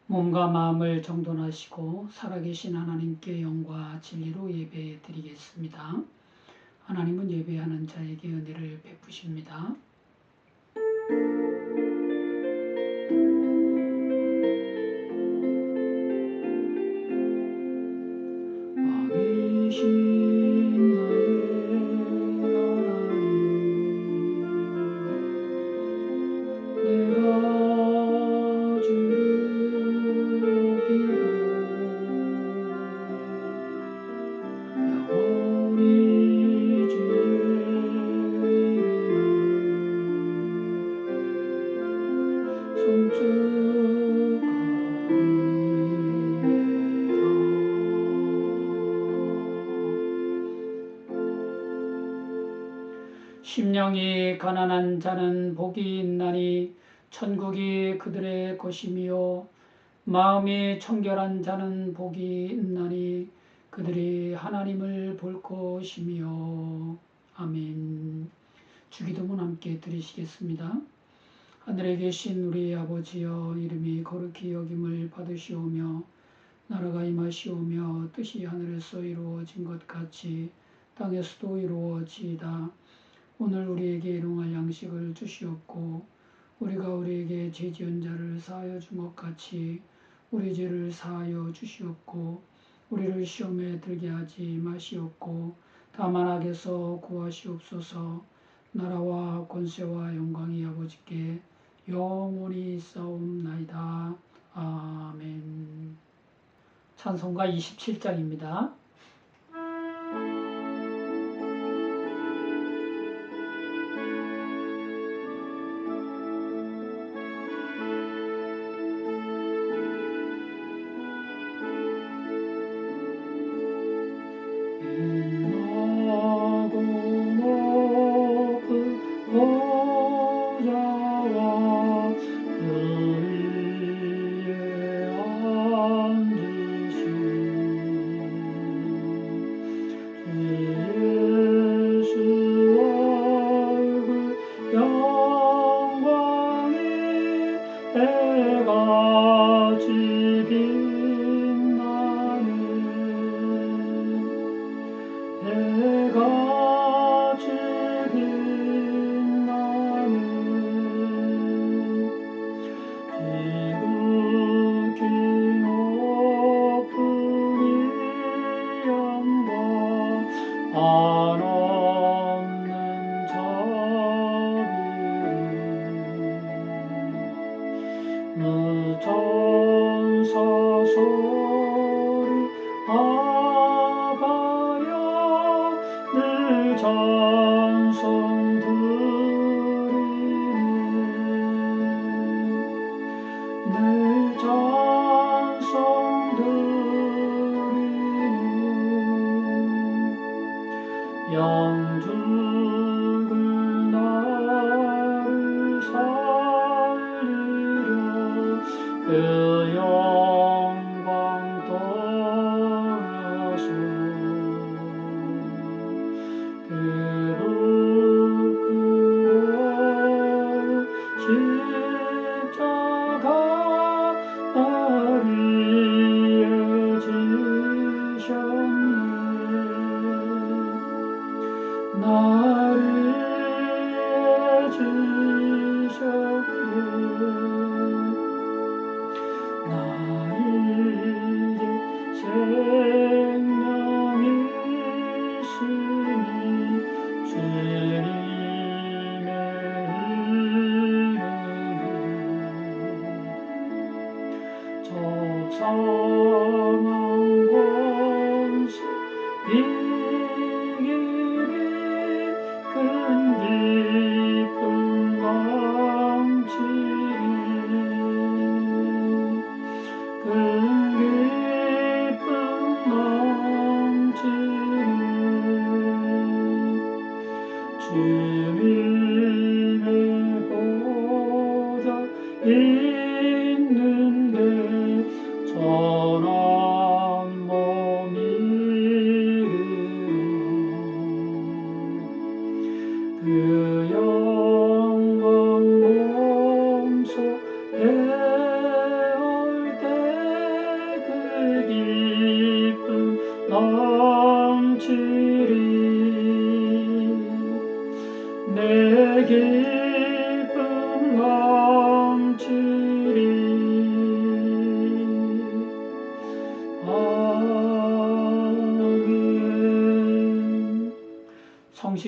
몸과 마음을 정돈하시고 살아계신 하나님께 영과 진리로 예배 드리겠습니다. 하나님은 예배하는 자에게 은혜를 베푸십니다. 심령이 가난한 자는 복이 있나니 천국이 그들의 것이며 마음이 청결한 자는 복이 있나니 그들이 하나님을 볼 것이며. 아멘. 주기도문 함께 드리시겠습니다. 하늘에 계신 우리 아버지여, 이름이 거룩히 여김을 받으시오며 나라가 임하시오며 뜻이 하늘에서 이루어진 것 같이 땅에서도 이루어지이다. 오늘 우리에게 일용할 양식을 주시옵고 우리가 우리에게 죄 지은 자를 사하여 준 것 같이 우리 죄를 사하여 주시옵고 우리를 시험에 들게 하지 마시옵고 다만 악에서 구하시옵소서. 나라와 권세와 영광이 아버지께 영원히 있사옵나이다. 아멘. 찬송가 27장입니다.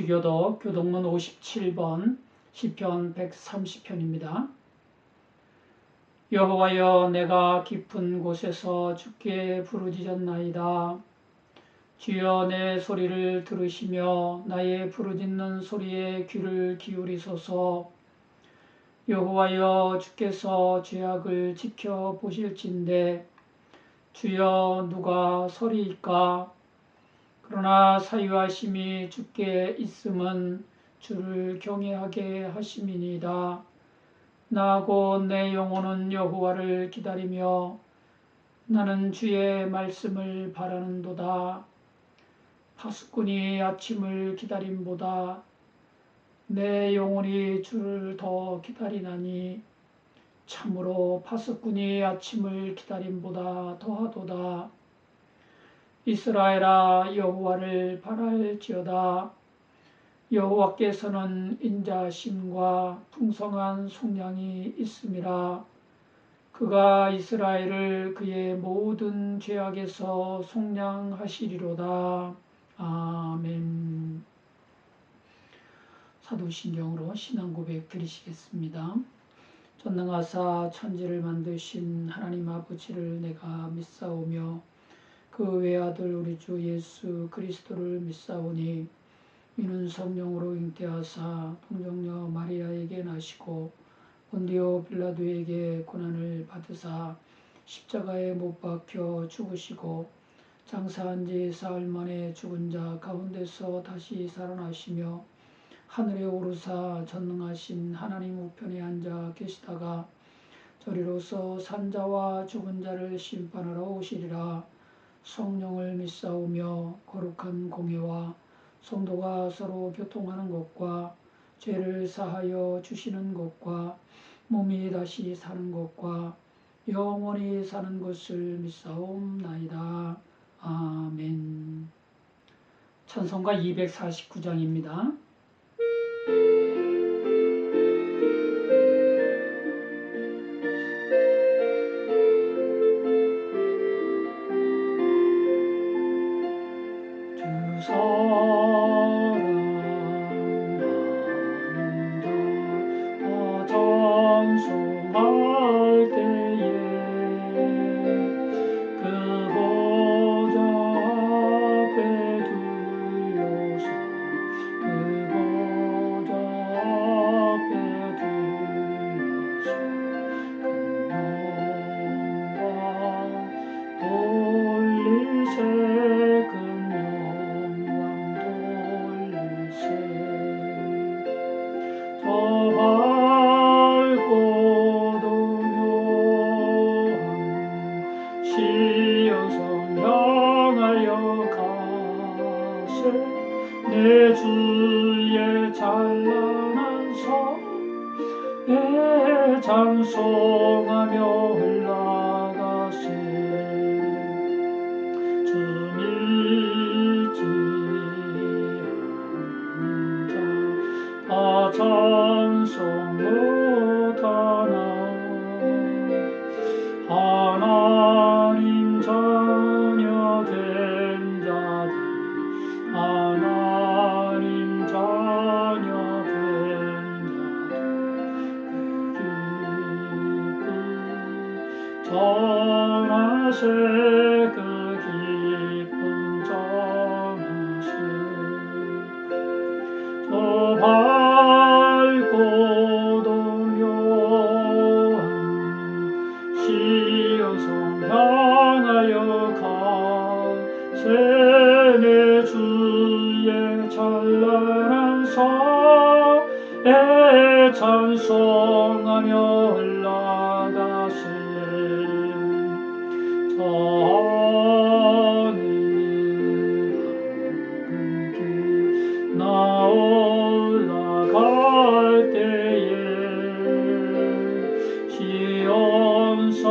주교도 교동문 57번 시편 130편입니다. 여호와여, 내가 깊은 곳에서 주께 부르짖었나이다. 주여, 내 소리를 들으시며 나의 부르짖는 소리에 귀를 기울이소서. 여호와여, 주께서 죄악을 지켜보실진대 주여, 누가 서리이까? 그러나 사유하심이 주께 있음은 주를 경외하게 하심이니이다. 나하고 내 영혼은 여호와를 기다리며 나는 주의 말씀을 바라는도다. 파수꾼이 아침을 기다림보다 내 영혼이 주를 더 기다리나니 참으로 파수꾼이 아침을 기다림보다 더하도다. 이스라엘아, 여호와를 바랄지어다. 여호와께서는 인자심과 풍성한 속량이 있음이라. 그가 이스라엘을 그의 모든 죄악에서 속량하시리로다. 아멘. 사도신경으로 신앙고백 드리시겠습니다. 전능하사 천지를 만드신 하나님 아버지를 내가 믿사오며 그 외아들 우리 주 예수 그리스도를 믿사오니 이는 성령으로 잉태하사 동정녀 마리아에게 나시고 본디오 빌라도에게 고난을 받으사 십자가에 못 박혀 죽으시고 장사한 지 사흘 만에 죽은 자 가운데서 다시 살아나시며 하늘에 오르사 전능하신 하나님 우편에 앉아 계시다가 저리로서 산자와 죽은 자를 심판하러 오시리라. 성령을 믿사오며 거룩한 공예와 성도가 서로 교통하는 것과 죄를 사하여 주시는 것과 몸이 다시 사는 것과 영원히 사는 것을 믿사옵나이다. 아멘. 찬송가 249장입니다. 내 주의 찬란한 성에 찬송하며 흘러가세. 주 믿지 않는 자 다 찬송 못하나. 하나님 자녀 된 자들 하나님 자녀 된 자들 전하세. 그 기쁨 전하세. 저 밝고도 묘한 시온성 향하여 가세. 내 주의 찬란한 성에 찬송하며 흘러가세. 나 올라갈 때에 시온성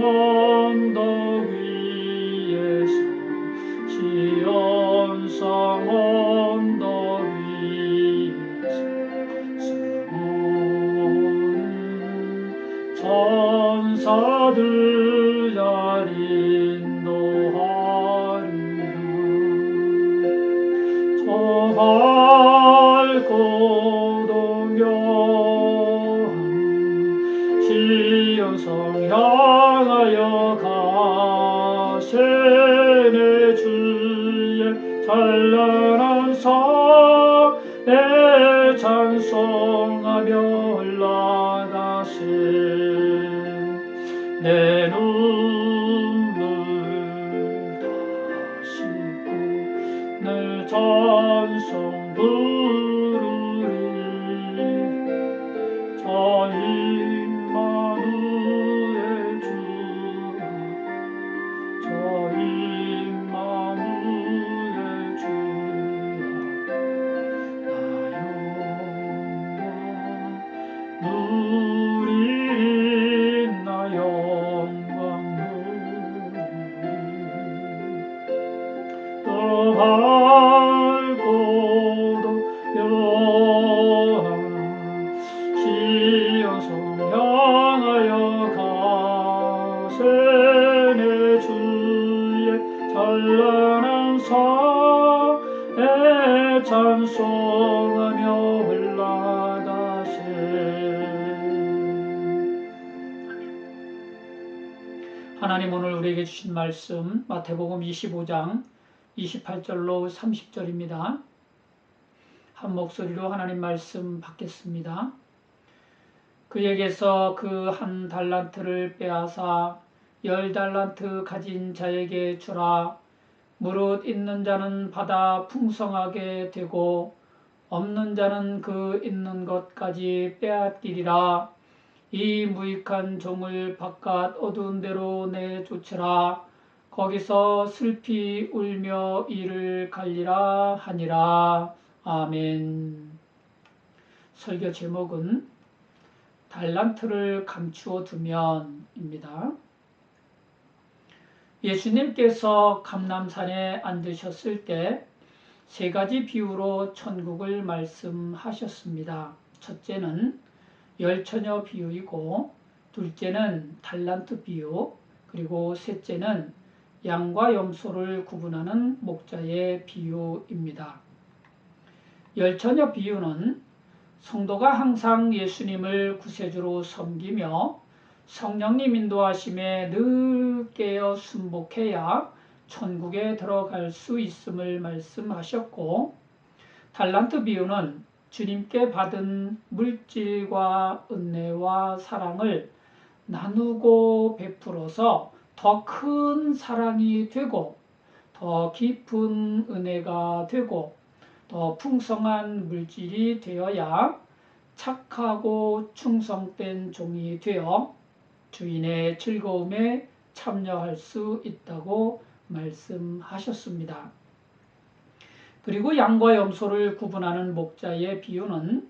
언덕 위에서 시온성 언덕 위에서 수고는 천사들 날 인도하리라. 저 시온성 향하여 가세 내 주의 찬란한 성에 찬송하며 올라가세 내 눈물 다 씻고 늘 찬송 부르리 저 임마누엘 주라 저 임마누엘 주라 나 영광 누리리 나 영광 누리리 또 밝고도 영원 시온성 향하여 가세 내 주의 찬란한 성에 찬송하며 올라가세. 하나님 오늘 우리에게 주신 말씀 마태복음 25장 28절로 30절입니다. 한 목소리로 하나님 말씀 받겠습니다. 그에게서 그 한 달란트를 빼앗아 10달란트 가진 자에게 주라. 무릇 있는 자는 받아 풍성하게 되고 없는 자는 그 있는 것까지 빼앗기리라. 이 무익한 종을 바깥 어두운 데로 내쫓으라. 거기서 슬피 울며 이를 갈리라 하니라. 아멘. 설교 제목은 달란트를 감추어 두면입니다. 예수님께서 감람산에 앉으셨을 때 세 가지 비유로 천국을 말씀하셨습니다. 첫째는 열처녀 비유이고, 둘째는 달란트 비유, 그리고 셋째는 양과 염소를 구분하는 목자의 비유입니다. 열처녀 비유는 성도가 항상 예수님을 구세주로 섬기며 성령님 인도하심에 늘 깨어 순복해야 천국에 들어갈 수 있음을 말씀하셨고, 달란트 비유는 주님께 받은 물질과 은혜와 사랑을 나누고 베풀어서 더 큰 사랑이 되고 더 깊은 은혜가 되고 더 풍성한 물질이 되어야 착하고 충성된 종이 되어 주인의 즐거움에 참여할 수 있다고 말씀하셨습니다. 그리고 양과 염소를 구분하는 목자의 비유는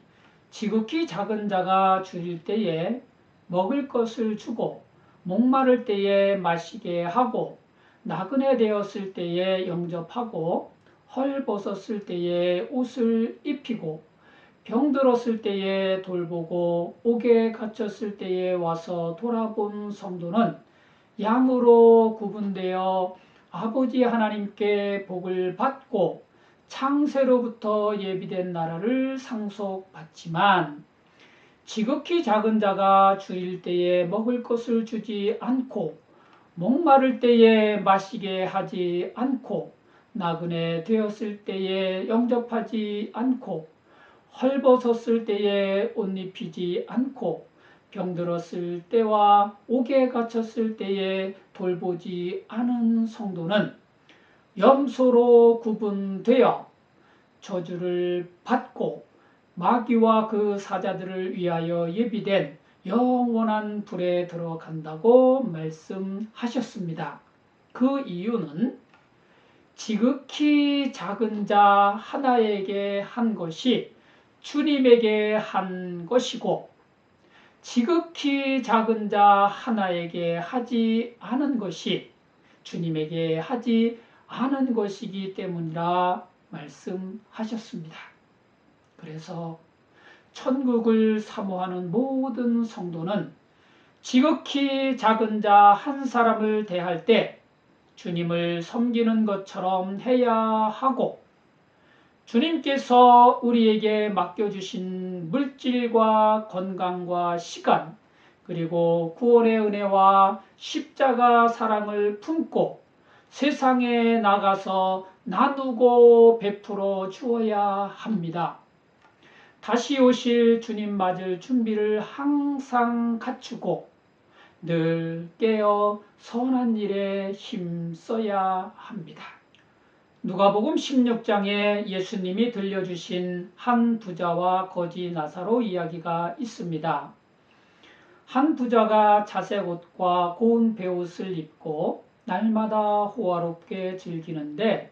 지극히 작은 자가 줄일 때에 먹을 것을 주고 목마를 때에 마시게 하고 나그네 되었을 때에 영접하고 헐벗었을 때에 옷을 입히고 병들었을 때에 돌보고 옥에 갇혔을 때에 와서 돌아본 성도는 양으로 구분되어 아버지 하나님께 복을 받고 창세로부터 예비된 나라를 상속받지만, 지극히 작은 자가 줄일 때에 먹을 것을 주지 않고 목마를 때에 마시게 하지 않고 나그네 되었을 때에 영접하지 않고 헐벗었을 때에 옷 입히지 않고 병들었을 때와 옥에 갇혔을 때에 돌보지 않은 성도는 염소로 구분되어 저주를 받고 마귀와 그 사자들을 위하여 예비된 영원한 불에 들어간다고 말씀하셨습니다. 그 이유는 지극히 작은 자 하나에게 한 것이 주님에게 한 것이고, 지극히 작은 자 하나에게 하지 않은 것이 주님에게 하지 않은 것이기 때문이라 말씀하셨습니다. 그래서 천국을 사모하는 모든 성도는 지극히 작은 자 한 사람을 대할 때 주님을 섬기는 것처럼 해야 하고, 주님께서 우리에게 맡겨주신 물질과 건강과 시간, 그리고 구원의 은혜와 십자가 사랑을 품고 세상에 나가서 나누고 베풀어 주어야 합니다. 다시 오실 주님 맞을 준비를 항상 갖추고 늘 깨어 선한 일에 힘써야 합니다. 누가복음 16장에 예수님이 들려주신 한 부자와 거지 나사로 이야기가 있습니다. 한 부자가 자색 옷과 고운 베옷을 입고 날마다 호화롭게 즐기는데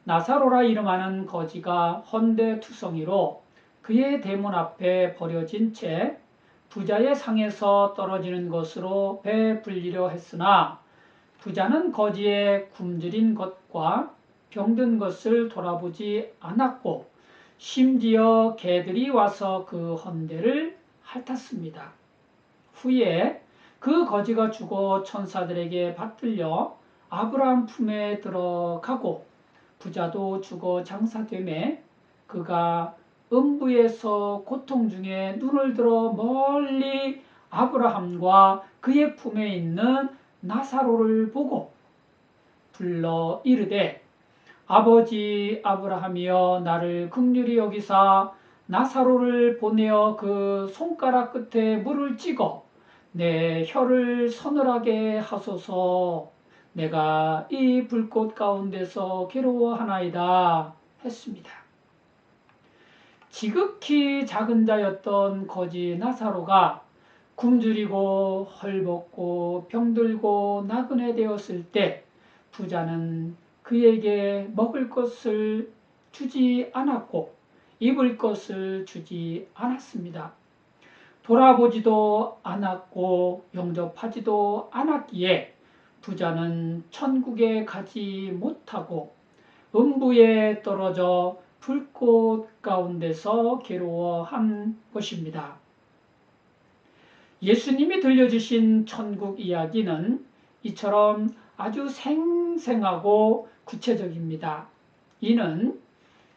나사로라 이름하는 거지가 헌데투성이로 그의 대문 앞에 버려진 채 부자의 상에서 떨어지는 것으로 배불리려 했으나 부자는 거지의 굶주린 것과 병든 것을 돌아보지 않았고 심지어 개들이 와서 그 헌데를 핥았습니다. 후에 그 거지가 죽어 천사들에게 받들려 아브라함 품에 들어가고 부자도 죽어 장사되매 그가 음부에서 고통 중에 눈을 들어 멀리 아브라함과 그의 품에 있는 나사로를 보고 불러 이르되 아버지 아브라함이여 나를 긍휼히 여기사 나사로를 보내어 그 손가락 끝에 물을 찍어 내 혀를 서늘하게 하소서 내가 이 불꽃 가운데서 괴로워하나이다 했습니다. 지극히 작은 자였던 거지 나사로가 굶주리고 헐벗고 병들고 나그네 되었을 때 부자는 그에게 먹을 것을 주지 않았고 입을 것을 주지 않았습니다. 돌아보지도 않았고 영접하지도 않았기에 부자는 천국에 가지 못하고 음부에 떨어져 불꽃 가운데서 괴로워한 것입니다. 예수님이 들려주신 천국 이야기는 이처럼 아주 생생하고 구체적입니다. 이는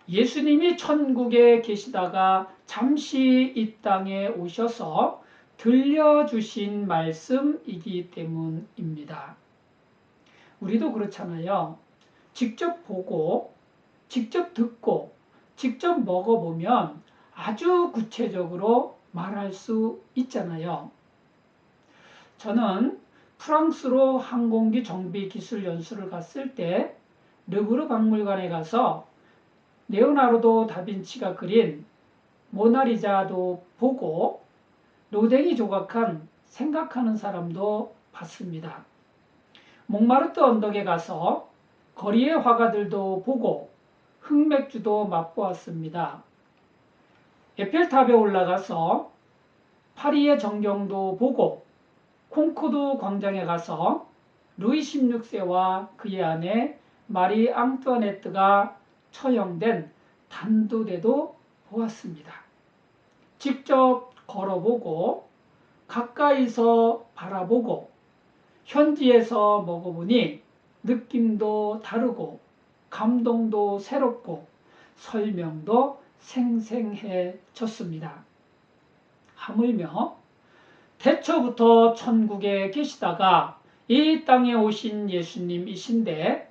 예수님이 천국에 계시다가 잠시 이 땅에 오셔서 들려주신 말씀이기 때문입니다. 우리도 그렇잖아요. 직접 보고, 직접 듣고, 직접 먹어보면 아주 구체적으로 말할 수 있잖아요. 저는 프랑스로 항공기 정비 기술 연수를 갔을 때 르브르 박물관에 가서 레오나르도 다빈치가 그린 모나리자도 보고 노댕이 조각한 생각하는 사람도 봤습니다. 몽마르트 언덕에 가서 거리의 화가들도 보고 흑맥주도 맛보았습니다. 에펠탑에 올라가서 파리의 정경도 보고 콩코드 광장에 가서 루이 16세와 그의 아내 마리 앙뚜아네트가 처형된 단두대도 보았습니다. 직접 걸어보고 가까이서 바라보고 현지에서 먹어보니 느낌도 다르고 감동도 새롭고 설명도 생생해졌습니다. 하물며 태초부터 천국에 계시다가 이 땅에 오신 예수님이신데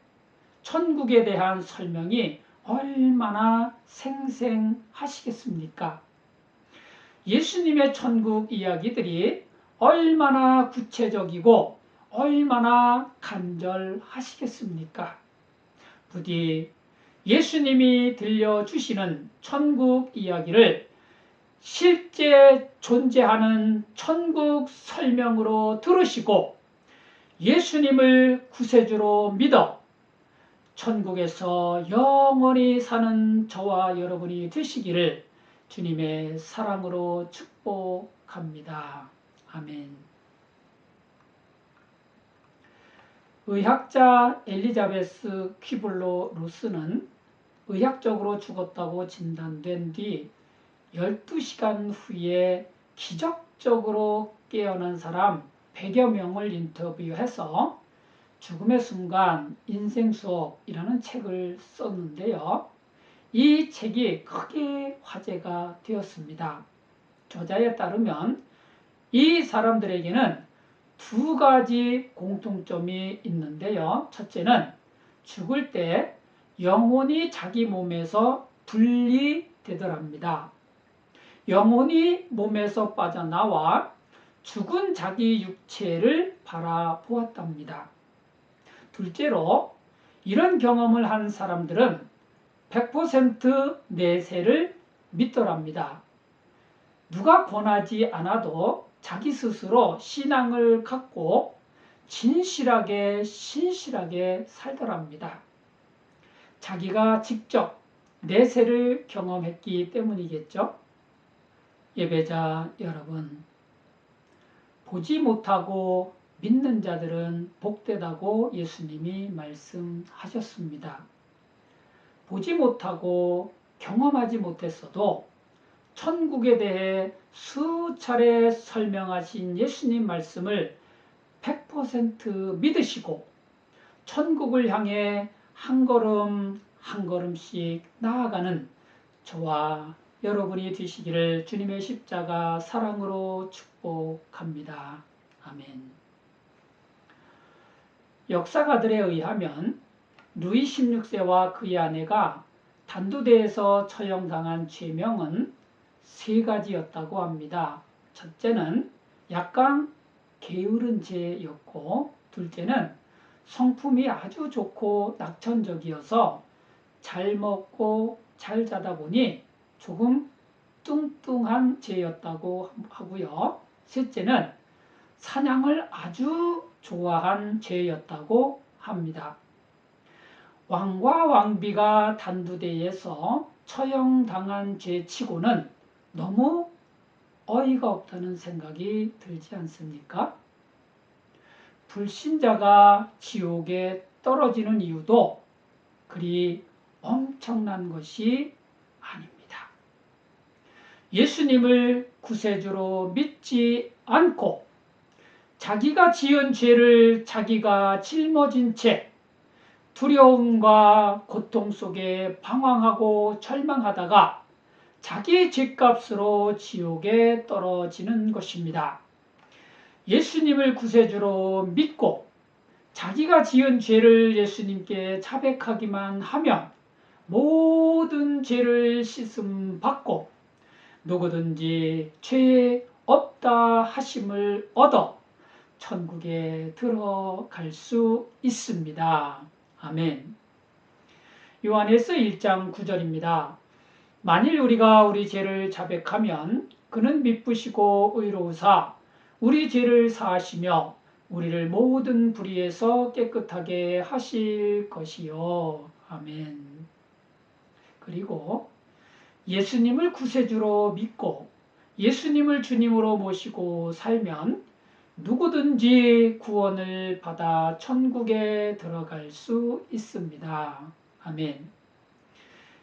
천국에 대한 설명이 얼마나 생생하시겠습니까? 예수님의 천국 이야기들이 얼마나 구체적이고 얼마나 간절하시겠습니까? 부디 예수님이 들려주시는 천국 이야기를 실제 존재하는 천국 설명으로 들으시고 예수님을 구세주로 믿어 천국에서 영원히 사는 저와 여러분이 되시기를 주님의 사랑으로 축복합니다. 아멘. 의학자 엘리자베스 퀴블로 루스는 의학적으로 죽었다고 진단된 뒤 12시간 후에 기적적으로 깨어난 사람 100여 명을 인터뷰해서 죽음의 순간 인생 수업이라는 책을 썼는데요. 이 책이 크게 화제가 되었습니다. 저자에 따르면 이 사람들에게는 두 가지 공통점이 있는데요. 첫째는 죽을 때 영혼이 자기 몸에서 분리되더랍니다. 영혼이 몸에서 빠져나와 죽은 자기 육체를 바라보았답니다. 둘째로 이런 경험을 한 사람들은 100% 내세를 믿더랍니다. 누가 권하지 않아도 자기 스스로 신앙을 갖고 진실하게 신실하게 살더랍니다. 자기가 직접 내세를 경험했기 때문이겠죠. 예배자 여러분, 보지 못하고 믿는 자들은 복되다고 예수님이 말씀하셨습니다. 보지 못하고 경험하지 못했어도 천국에 대해 수차례 설명하신 예수님 말씀을 100% 믿으시고 천국을 향해 한 걸음 한 걸음씩 나아가는 저와 여러분이 되시기를 주님의 십자가 사랑으로 축복합니다. 아멘. 역사가들에 의하면 루이 16세와 그의 아내가 단두대에서 처형당한 죄명은 세 가지였다고 합니다. 첫째는 약간 게으른 죄였고, 둘째는 성품이 아주 좋고 낙천적이어서 잘 먹고 잘 자다 보니 조금 뚱뚱한 죄였다고 하고요. 셋째는 사냥을 아주 좋아한 죄였다고 합니다. 왕과 왕비가 단두대에서 처형당한 죄치고는 너무 어이가 없다는 생각이 들지 않습니까? 불신자가 지옥에 떨어지는 이유도 그리 엄청난 것이 아닙니다. 예수님을 구세주로 믿지 않고 자기가 지은 죄를 자기가 짊어진 채 두려움과 고통 속에 방황하고 절망하다가 자기의 죄값으로 지옥에 떨어지는 것입니다. 예수님을 구세주로 믿고 자기가 지은 죄를 예수님께 자백하기만 하면 모든 죄를 씻음 받고 누구든지 죄 없다 하심을 얻어 천국에 들어갈 수 있습니다. 아멘. 요한일서 1장 9절입니다. 만일 우리가 우리 죄를 자백하면 그는 미쁘시고 의로우사 우리 죄를 사하시며 우리를 모든 불의에서 깨끗하게 하실 것이요. 아멘. 그리고 예수님을 구세주로 믿고 예수님을 주님으로 모시고 살면 누구든지 구원을 받아 천국에 들어갈 수 있습니다. 아멘.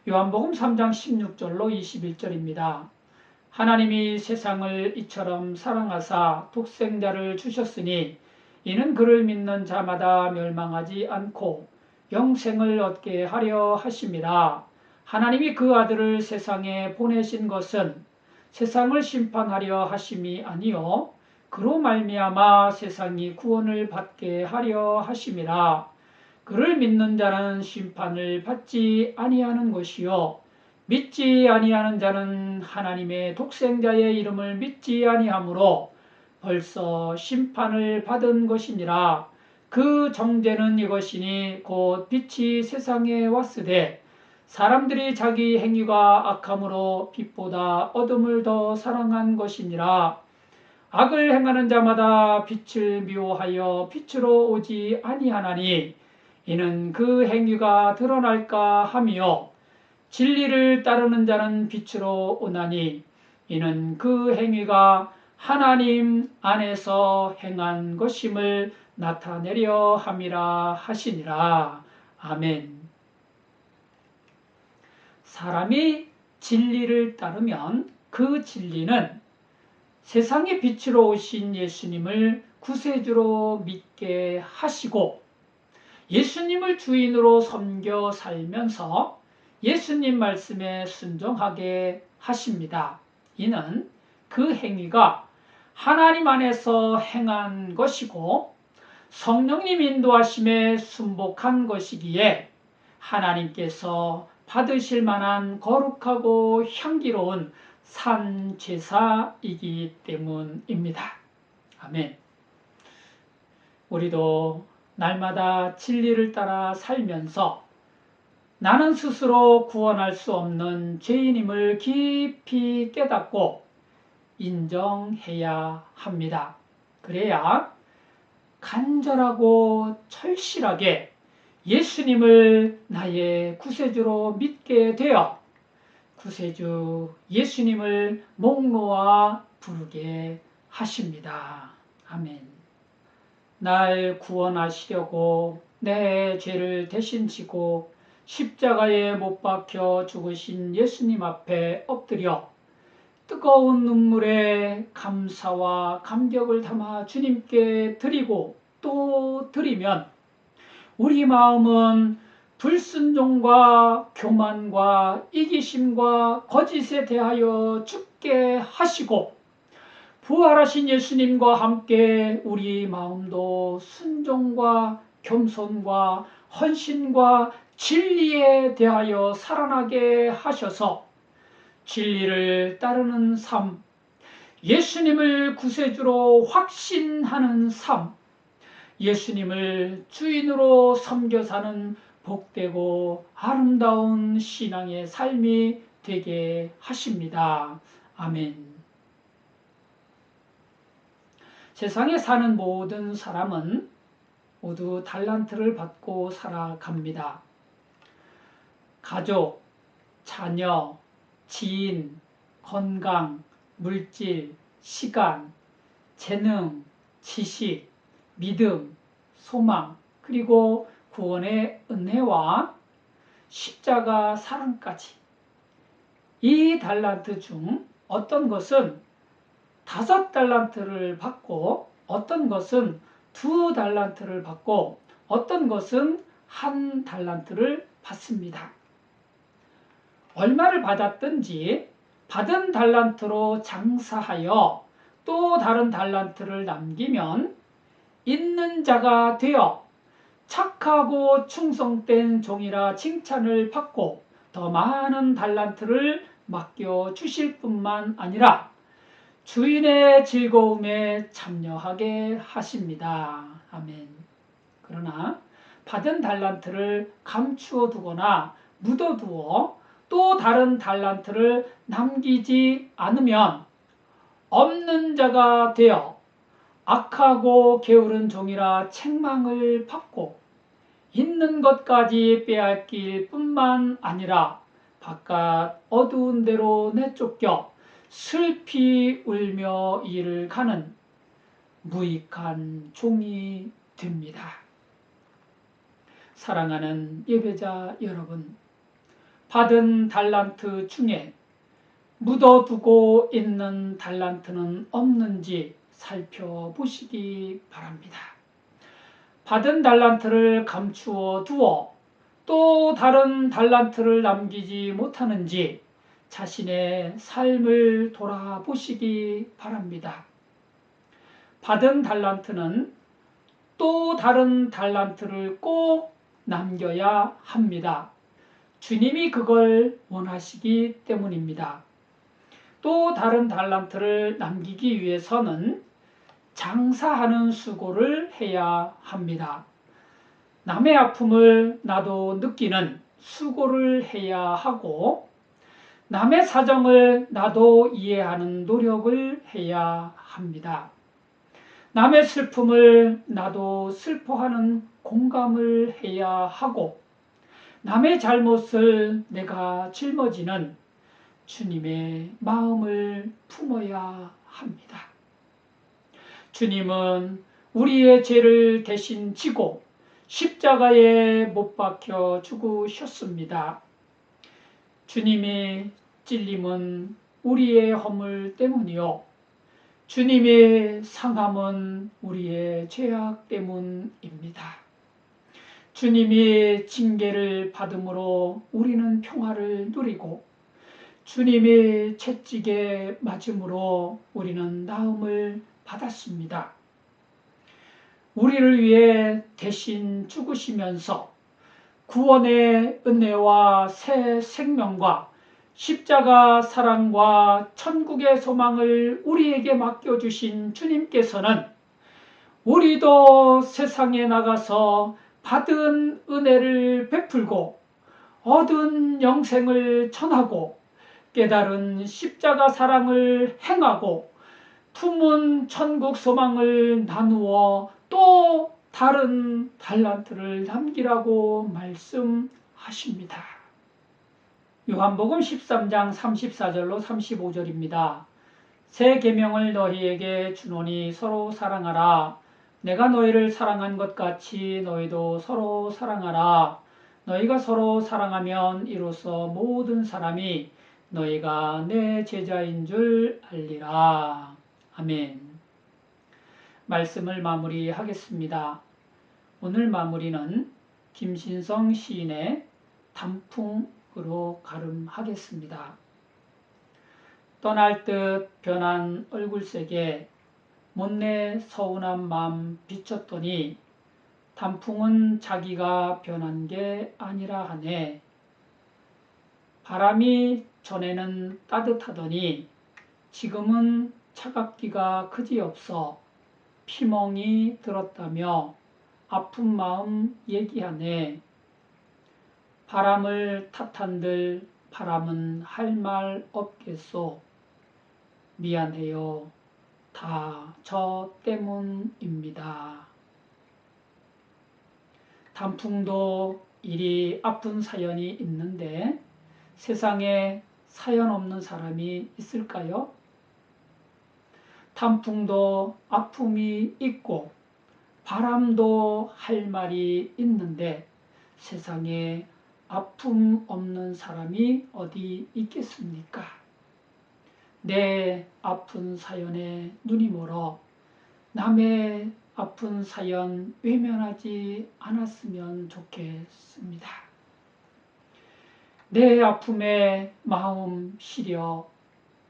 요한복음 3장 16절로 21절입니다. 하나님이 세상을 이처럼 사랑하사 독생자를 주셨으니 이는 그를 믿는 자마다 멸망하지 않고 영생을 얻게 하려 하심이라. 하나님이 그 아들을 세상에 보내신 것은 세상을 심판하려 하심이 아니요 그로 말미암아 세상이 구원을 받게 하려 하심이라. 그를 믿는 자는 심판을 받지 아니하는 것이요 믿지 아니하는 자는 하나님의 독생자의 이름을 믿지 아니하므로 벌써 심판을 받은 것이니라. 그 정죄는 이것이니 곧 빛이 세상에 왔으되 사람들이 자기 행위가 악함으로 빛보다 어둠을 더 사랑한 것이니라. 악을 행하는 자마다 빛을 미워하여 빛으로 오지 아니하나니 이는 그 행위가 드러날까 하며 진리를 따르는 자는 빛으로 오나니 이는 그 행위가 하나님 안에서 행한 것임을 나타내려 함이라 하시니라. 아멘. 사람이 진리를 따르면 그 진리는 세상의 빛으로 오신 예수님을 구세주로 믿게 하시고 예수님을 주인으로 섬겨 살면서 예수님 말씀에 순종하게 하십니다. 이는 그 행위가 하나님 안에서 행한 것이고 성령님 인도하심에 순복한 것이기에 하나님께서 받으실 만한 거룩하고 향기로운 산 제사이기 때문입니다. 아멘. 우리도 날마다 진리를 따라 살면서 나는 스스로 구원할 수 없는 죄인임을 깊이 깨닫고 인정해야 합니다. 그래야 간절하고 철실하게 예수님을 나의 구세주로 믿게 되어 구세주 예수님을 목 놓아 부르게 하십니다. 아멘. 날 구원하시려고 내 죄를 대신 지고 십자가에 못 박혀 죽으신 예수님 앞에 엎드려 뜨거운 눈물에 감사와 감격을 담아 주님께 드리고 또 드리면 우리 마음은 불순종과 교만과 이기심과 거짓에 대하여 죽게 하시고 부활하신 예수님과 함께 우리 마음도 순종과 겸손과 헌신과 진리에 대하여 살아나게 하셔서 진리를 따르는 삶, 예수님을 구세주로 확신하는 삶, 예수님을 주인으로 섬겨 사는 복되고 아름다운 신앙의 삶이 되게 하십니다. 아멘. 세상에 사는 모든 사람은 모두 달란트를 받고 살아갑니다. 가족, 자녀, 지인, 건강, 물질, 시간, 재능, 지식, 믿음, 소망, 그리고 구원의 은혜와 십자가 사랑까지 이 달란트 중 어떤 것은 5달란트를 받고 어떤 것은 2달란트를 받고 어떤 것은 1달란트를 받습니다. 얼마를 받았든지 받은 달란트로 장사하여 또 다른 달란트를 남기면 있는 자가 되어 착하고 충성된 종이라 칭찬을 받고 더 많은 달란트를 맡겨 주실 뿐만 아니라 주인의 즐거움에 참여하게 하십니다. 아멘. 그러나 받은 달란트를 감추어 두거나 묻어두어 또 다른 달란트를 남기지 않으면 없는 자가 되어 악하고 게으른 종이라 책망을 받고 있는 것까지 빼앗길 뿐만 아니라 바깥 어두운 데로 내쫓겨 슬피 울며 일을 가는 무익한 종이 됩니다. 사랑하는 예배자 여러분, 받은 달란트 중에 묻어두고 있는 달란트는 없는지 살펴보시기 바랍니다. 받은 달란트를 감추어 두어 또 다른 달란트를 남기지 못하는지 자신의 삶을 돌아보시기 바랍니다. 받은 달란트는 또 다른 달란트를 꼭 남겨야 합니다. 주님이 그걸 원하시기 때문입니다. 또 다른 달란트를 남기기 위해서는 장사하는 수고를 해야 합니다. 남의 아픔을 나도 느끼는 수고를 해야 하고 남의 사정을 나도 이해하는 노력을 해야 합니다. 남의 슬픔을 나도 슬퍼하는 공감을 해야 하고 남의 잘못을 내가 짊어지는 주님의 마음을 품어야 합니다. 주님은 우리의 죄를 대신 지고 십자가에 못 박혀 죽으셨습니다. 주님의 찔림은 우리의 허물 때문이요 주님의 상함은 우리의 죄악 때문입니다. 주님이 징계를 받음으로 우리는 평화를 누리고 주님이 채찍에 맞음으로 우리는 나음을 받았습니다. 우리를 위해 대신 죽으시면서 구원의 은혜와 새 생명과 십자가 사랑과 천국의 소망을 우리에게 맡겨주신 주님께서는 우리도 세상에 나가서 받은 은혜를 베풀고 얻은 영생을 전하고 깨달은 십자가 사랑을 행하고 품은 천국 소망을 나누어 또 다른 달란트를 남기라고 말씀하십니다. 요한복음 13장 34절로 35절입니다. 새 계명을 너희에게 주노니 서로 사랑하라. 내가 너희를 사랑한 것 같이 너희도 서로 사랑하라. 너희가 서로 사랑하면 이로써 모든 사람이 너희가 내 제자인 줄 알리라. 아멘. 말씀을 마무리하겠습니다. 오늘 마무리는 김신성 시인의 단풍으로 가름하겠습니다. 떠날 듯 변한 얼굴색에 못내 서운한 마음 비쳤더니 단풍은 자기가 변한 게 아니라 하네. 바람이 전에는 따뜻하더니 지금은 차갑기가 그지없어 피멍이 들었다며 아픈 마음 얘기하네. 바람을 탓한들 바람은 할 말 없겠소. 미안해요. 다 저 때문입니다. 단풍도 이리 아픈 사연이 있는데 세상에 사연 없는 사람이 있을까요? 단풍도 아픔이 있고 바람도 할 말이 있는데 세상에 아픔 없는 사람이 어디 있겠습니까? 내 아픈 사연에 눈이 멀어 남의 아픈 사연 외면하지 않았으면 좋겠습니다. 내 아픔에 마음 시려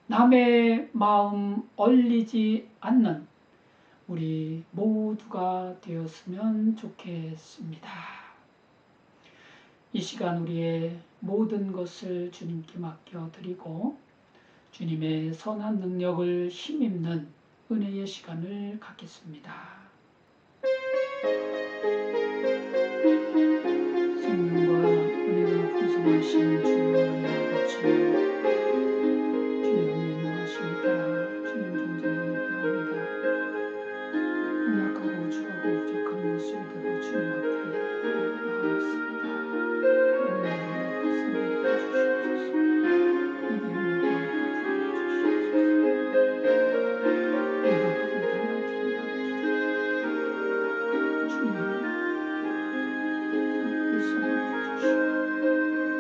남의 마음 얼리지 않는 우리 모두가 되었으면 좋겠습니다. 이 시간 우리의 모든 것을 주님께 맡겨드리고 주님의 선한 능력을 힘입는 은혜의 시간을 갖겠습니다. 성령과 은혜가 풍성하신 주여 하나님 아버지, 주의 은혜 능하십니다. 주님 존재에 예배합니다. 연약하고 추하고 부족한 모습대로 주님 앞에 나아왔습니다. 은혜를 불쌍히 여겨주시옵소서. 내게 은혜를 베풀어 주시옵소서. 내가 받은 달란트를 남기리 주님 불쌍히 여겨주시옵소서. 내게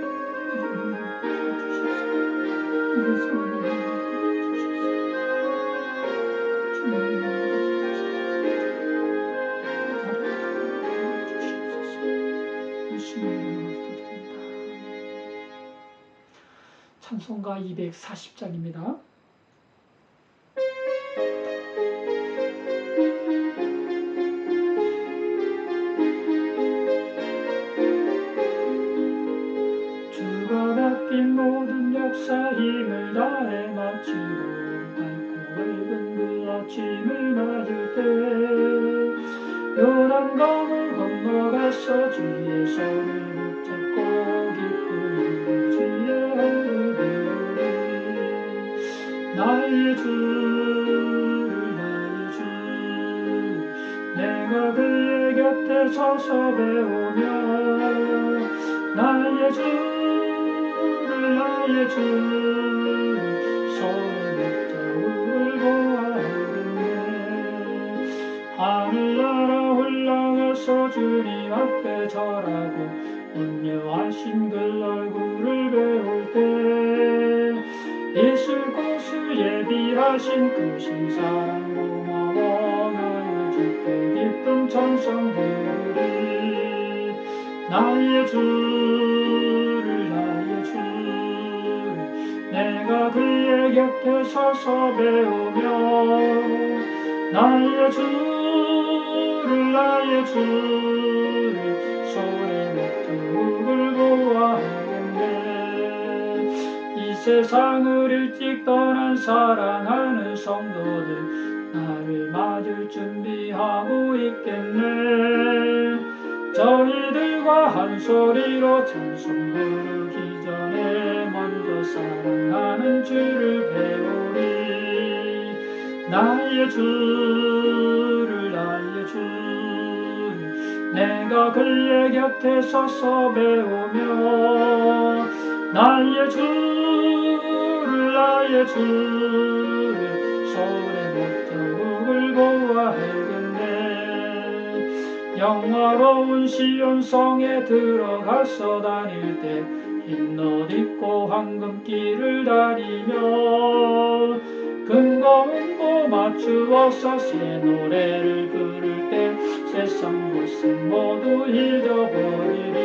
은혜를 베풀어 주셔서 내게 소원을 베풀어 주셔서 주님 은혜를 찬송가 240장입니다. 주가 맡긴 모든 역사 힘을 다해 마치고 밝고 밝은 그 아침을 맞을 때 요단강을 건너가서 주의 손을 붙잡고 기쁨으로 주의 얼굴 배우리. 나의 주를 나의 주 내가 그의 곁에 서서 배우며 나의 주를 나의 주 손을 붙잡고 울고하오겠네. 하늘나라 올라가서 주님 앞에 절하고 온유하신 그 얼굴을 배울 때 있을 곳을 예비하신 그 신사랑 고마워. 나의 주께 기쁨 찬송 부르리. 나의 주를 나의 주를 내 내가 그의 곁에 서서 배우며 나의 주를 손에 붙들고 보아야겠네. 이 세상을 일찍 떠난 사랑하는 성도들 나를 맞을 준비하고 있겠네. 저희들과 한 소리로 찬송 부르기 전에 먼저 사랑하는 주를 배우리. 나의 주를 내가 그의 곁에 서서 배우며 나의 주를 손에 못자국을 보아야겠네. 영화로운 시온성에 들어가서 다닐 때 흰옷 입고 황금길을 다니며 근거음보 맞추어서 새 노래를 부를 때 세상 것은 모두 잊어버리리.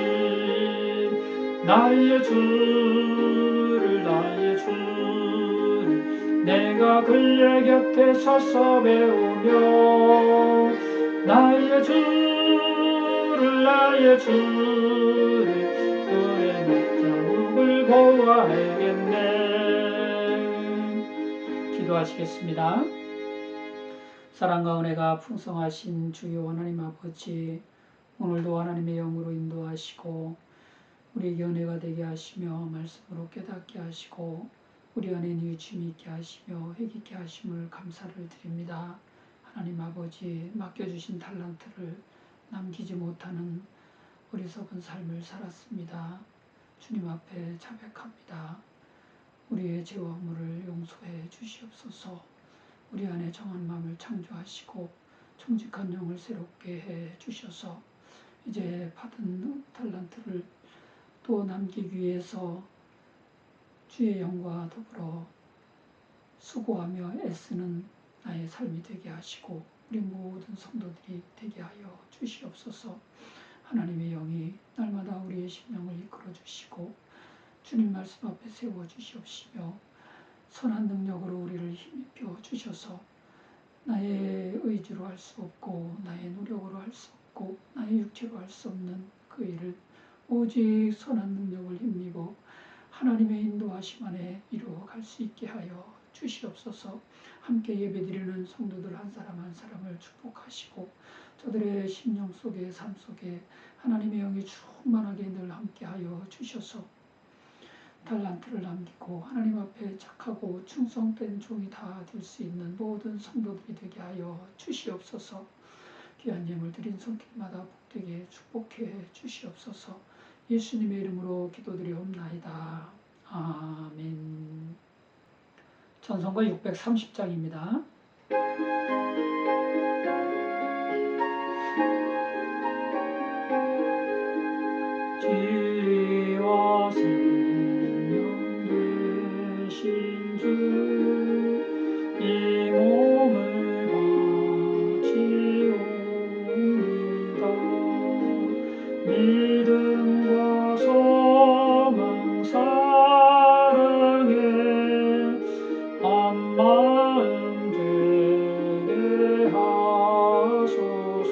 나의 주를 내가 그의 곁에 서서 배우며 나의 주를 그의 목자국을 보아야겠네. 기도하시겠습니다. 사랑과 은혜가 풍성하신 주여 하나님 아버지, 오늘도 하나님의 영으로 인도하시고 우리에게 은혜가 되게 하시며 말씀으로 깨닫게 하시고 우리 안에 뉘우침이 있게 하시며 회개케 하심을 감사를 드립니다. 하나님 아버지, 맡겨주신 달란트를 남기지 못하는 어리석은 삶을 살았습니다. 주님 앞에 자백합니다. 우리의 죄와 허물을 용서해 주시옵소서. 우리 안에 정한 마음을 창조하시고 정직한 영을 새롭게 해 주셔서 이제 받은 달란트를 또 남기기 위해서 주의 영과 더불어 수고하며 애쓰는 나의 삶이 되게 하시고 우리 모든 성도들이 되게 하여 주시옵소서. 하나님의 영이 날마다 우리의 심령을 이끌어 주시고 주님 말씀 앞에 세워 주시옵시며 선한 능력으로 우리를 힘입혀 주셔서 나의 의지로 할 수 없고 나의 노력으로 할 수 없고 나의 육체로 할 수 없는 그 일을 오직 선한 능력을 힘입어 하나님의 인도하심 안에 이루어갈 수 있게 하여 주시옵소서. 함께 예배드리는 성도들 한 사람 한 사람을 축복하시고 저들의 심령 속에 삶 속에 하나님의 영이 충만하게 늘 함께하여 주셔서 달란트를 남기고 하나님 앞에 착하고 충성된 종이 다 될 수 있는 모든 성도들이 되게 하여 주시옵소서. 귀한 예물 드린 손길마다 복되게 축복해 주시옵소서. 예수님의 이름으로 기도드리옵나이다. 아멘. 찬송가 630장입니다. 진리와 생명 되신 주 이 몸을 바치옵니다. 믿음과 소망 사랑에 한 마음 되게 하소서.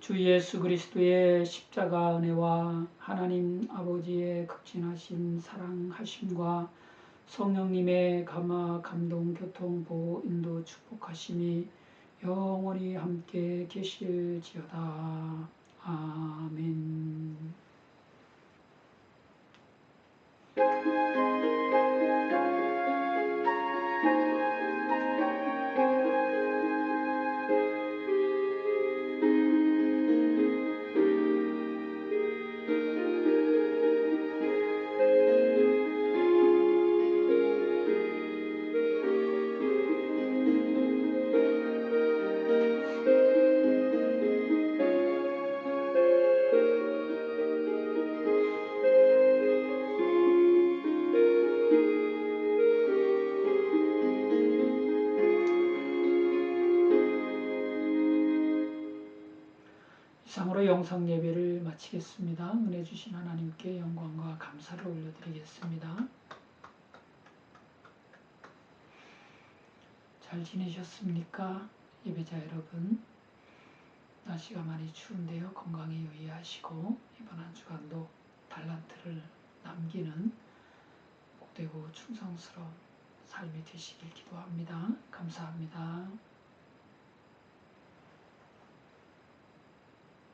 주 예수 그리스도의 십자가 은혜와 하나님 아버지의 극진하신 사랑하심과 성령님의 감화 감동 교통 보호 인도 축복하심이 영원히 함께 계실지어다. 아멘. 이것으로 영상 예배를 마치겠습니다. 은혜 주신 하나님께 영광과 감사를 올려드리겠습니다. 잘 지내셨습니까? 예배자 여러분, 날씨가 많이 추운데요. 건강에 유의하시고 이번 한 주간도 달란트를 남기는 복되고 충성스러운 삶이 되시길 기도합니다. 감사합니다.